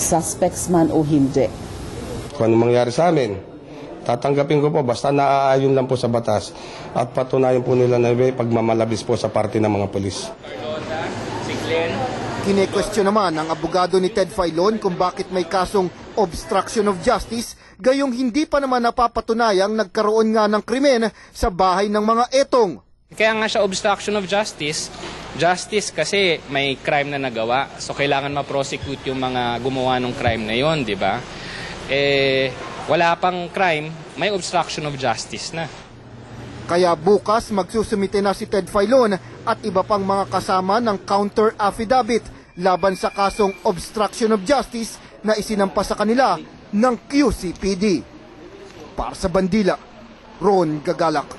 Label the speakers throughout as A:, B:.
A: suspects man o hindi.
B: Kung ano mangyari sa amin, tatanggapin ko po basta naaayon lang po sa batas at patunayan po nila na pagmamalabis po sa parte ng mga pulis.
C: Kine-question naman ang abogado ni Ted Filon kung bakit may kasong obstruction of justice, gayong hindi pa naman napapatunayang nagkaroon nga ng krimen sa bahay ng mga etong.
D: Kaya nga siya obstruction of justice kasi may crime na nagawa. So kailangan ma-prosecute yung mga gumawa ng crime na yon, di ba? Wala pang crime, may obstruction of justice na.
C: Kaya bukas magsusumite na si Ted Filon at iba pang mga kasama ng counter affidavit laban sa kasong obstruction of justice na isinampa sa kanila ng QCPD. Para sa Bandila, Ron Gagalak.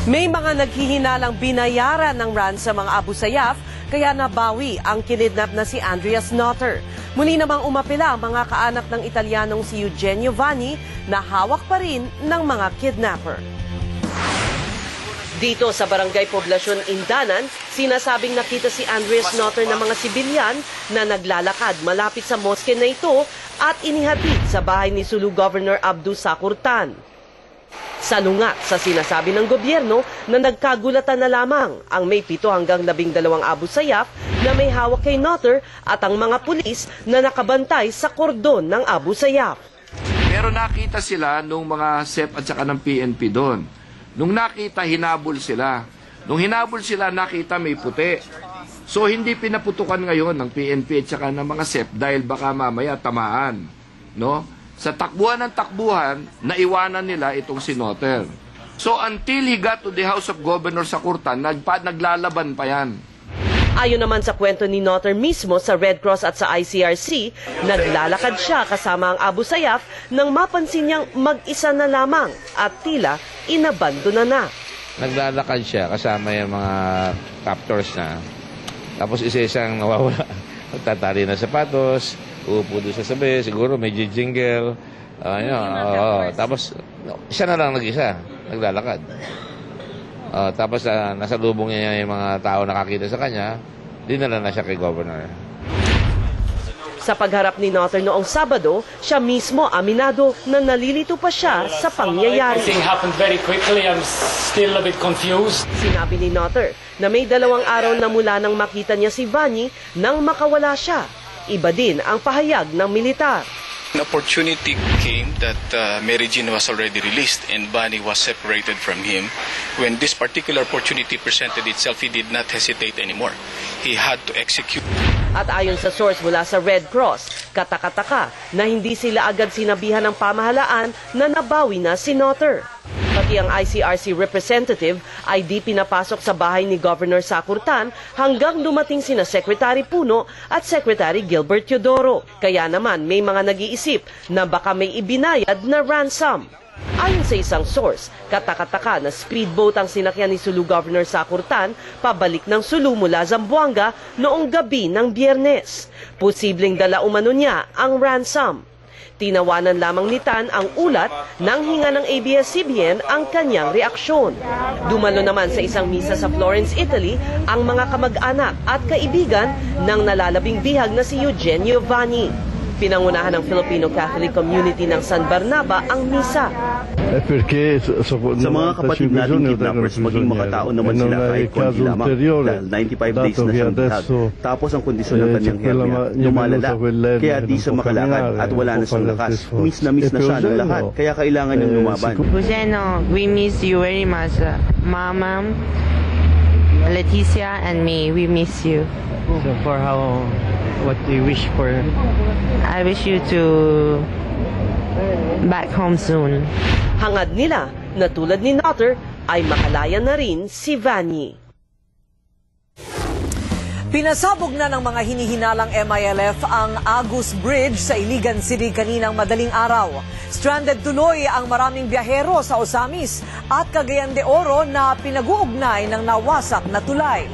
E: May mga naghihinalang binayaran ng ransom ang Abu Sayyaf kaya nabawi ang kinidnap na si Andreas Notter. Muli namang umapila ang mga kaanak ng Italianong si Eugenio Vanni na hawak pa rin ng mga kidnapper. Dito sa Barangay Poblasyon Indanan, sinasabing nakita si Andreas Notter ng mga sibilyan na naglalakad malapit sa moske na ito at inihatid sa bahay ni Sulu Governor Abdu Sakurtan. Salungat sa sinasabi ng gobyerno na nagkagulatan na lamang ang may 7 hanggang 12 Abu Sayyaf na may hawak kay Notter at ang mga pulis na nakabantay sa kordon ng Abu Sayyaf.
F: Pero nakita sila nung mga SEP at saka ng PNP doon. Nung nakita, hinabol sila. Nung hinabol sila, nakita may puti. So hindi pinaputukan ngayon ng PNP at saka ng mga SEP dahil baka mamaya tamaan. No? Sa takbuhan ng takbuhan, naiwanan nila itong si Notter. So until he got to the House of Governors sa Kurtan, naglalaban pa yan.
E: Ayon naman sa kwento ni Notter mismo sa Red Cross at sa ICRC, naglalakad siya kasama ang Abu Sayyaf nang mapansin niyang mag-isa na lamang at tila inabandona na.
G: Naglalakad siya kasama yung mga captors na. Tapos isa-isang nawawala. Magtatali na sapatos, uupo doon sa sabi, siguro may jingle. Tapos siya na lang nag-isa, naglalakad. Tapos nasa lubong niya yung mga tao nakakita sa kanya, dinala na siya kay Governor.
E: Sa pagharap ni Notter noong Sabado, siya mismo aminado na nalilito pa siya sa pangyayari. Sinabi ni Notter na may 2 araw na mula nang makita niya si Vanni nang makawala siya. Iba din ang pahayag ng militar.
H: An opportunity came that Mary Jean was already released and Vanni was separated from him. When this particular opportunity presented itself, he did not hesitate anymore. He had to execute.
E: At ayon sa source mula sa Red Cross, katakataka na hindi sila agad sinabihan ng pamahalaan na nabawi na si Notter. Pati ang ICRC representative ay di pinapasok sa bahay ni Governor Sakurtan hanggang dumating sina Secretary Puno at Secretary Gilbert Teodoro. Kaya naman may mga nag-iisip na baka may ibinayad na ransom. Ayon sa isang source, katakataka na speedboat ang sinakyan ni Sulu Governor Sakurtan pabalik ng Sulu mula Zamboanga noong gabi ng Biyernes. Posibleng dala umano niya ang ransom. Tinawanan lamang ni Tan ang ulat nang hinga ng ABS-CBN ang kanyang reaksyon. Dumalo naman sa isang misa sa Florence, Italy ang mga kamag-anak at kaibigan ng nalalabing bihag na si Eugenio Vanni. Pinangunahan ng Filipino Catholic Community ng San Barnaba ang misa.
I: Sa mga kapatid nating kidnappers, maging makatao naman sila kahit konti lamang dahil 95 days na siyang bihag. Tapos ang kondisyon ng kanyang hernia, lumalala. Kaya di siya makalakad at wala na siyang lakas. Miss na siya ng lahat, kaya kailangan niyang lumaban.
J: Luceno, we miss you very much. Mama, Leticia and me, we miss you.
K: So what do you wish for?
J: I wish you to back home soon.
E: Hangad nila na tulad ni Notter ay makalaya na rin si Vanni.
L: Pinasabog na ng mga hinihinalang MILF ang Agus Bridge sa Iligan City kaninang madaling araw. Stranded tuloy ang maraming biyahero sa Osamis at Cagayan de Oro na pinag-uugnay ng nawasak na tulay.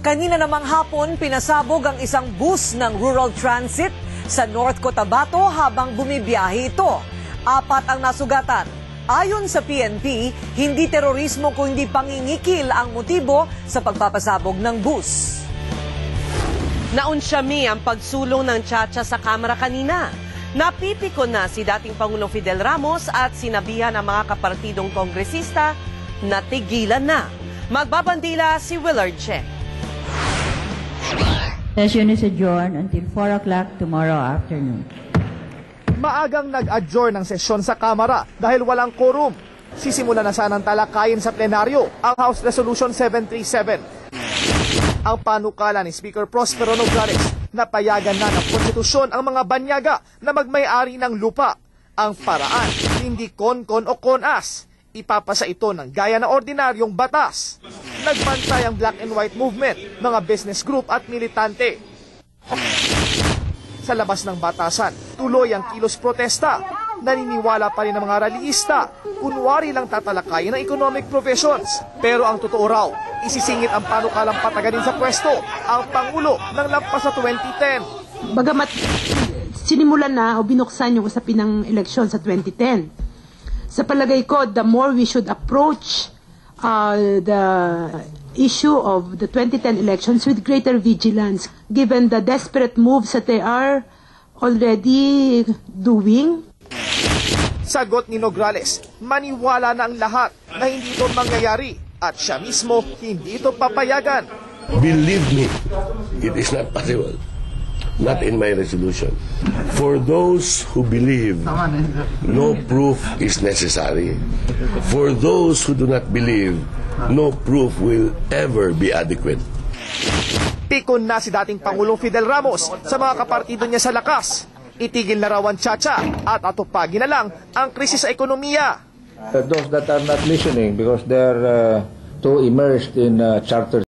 L: Kanina namang hapon, pinasabog ang isang bus ng Rural Transit sa North Cotabato habang bumibiyahe ito. 4 ang nasugatan. Ayon sa PNP, hindi terorismo kundi pangingikil ang motibo sa pagpapasabog ng bus.
E: Naunsyami ang pagsulong ng Chacha sa Kamara kanina. Napipiko na si dating Pangulong Fidel Ramos at sinabihan ang mga kapartidong kongresista na tigilan na. Magbabandila si Willard Che.
M: Session is adjourned until 4 o'clock tomorrow afternoon.
C: Maagang nag-adjourn ang sesyon sa Kamara dahil walang quorum. Sisimula na sanang talakayin sa plenaryo ang House Resolution 737. Ang panukala ni Speaker Prospero Nograles na payagan na ng konstitusyon ang mga banyaga na magmay-ari ng lupa. Ang paraan, hindi kon-kon o kon-as. Ipapasa ito ng gaya na ordinaryong batas. Nagbantay ang Black and White Movement, mga business group at militante. Sa labas ng batasan, tuloy ang kilos protesta. Naniniwala pa rin ang mga rallyista, kunwari lang tatalakayin ng economic provisions. Pero ang totoo raw, isisingit ang panukalang pataganin sa pwesto ang Pangulo ng lampas sa 2010.
N: Bagamat sinimulan na o binuksan yung usapin ng eleksyon sa 2010, sa palagay ko, the more we should approach the issue of the 2010 elections with greater vigilance, given the desperate moves that they are already doing.
C: Sagot ni Nograles, maniwala na ang lahat na hindi ito mangyayari at siya mismo hindi ito papayagan.
O: Believe me, it is not possible. Not in my resolution. For those who believe, no proof is necessary. For those who do not believe, no proof will ever be adequate.
C: Pikon na si dating Pangulong Fidel Ramos sa mga kapartido niya sa lakas. Itigil na raw ang Chacha at atupagin na lang ang krisis sa ekonomiya.
P: Those that are not listening because they're too immersed in charter